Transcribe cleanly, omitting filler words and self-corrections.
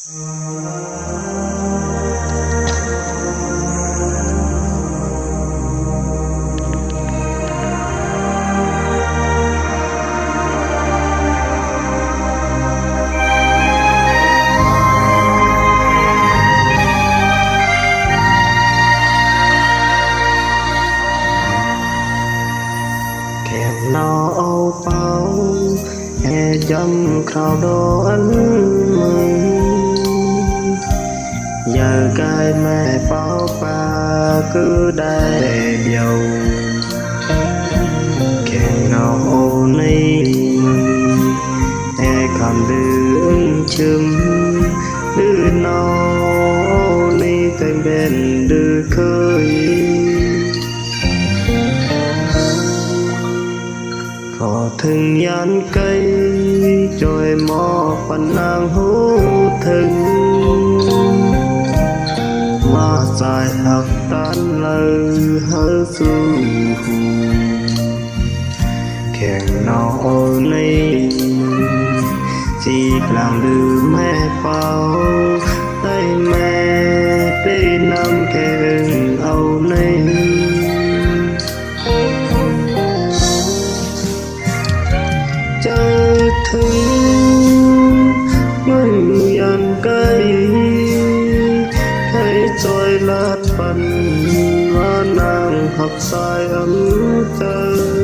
nó âu bao hè dâm khảo đồ ấn mừng giờ cái mẹ bao ba cứ đại dầu kèm nó ô ni mừng hè còn đứng chừng đưa nó ni tên bên đưa khơi có thương nhắn cây rồi mò phần nàng hú thương mà dài học tan lời hơ su kèn nó ô ni chỉ làm đưa mẹ bao tay mẹ đi năm kèn âu ni thương người ăn cây hãy trôi lát phần và nàng học sai ấm trời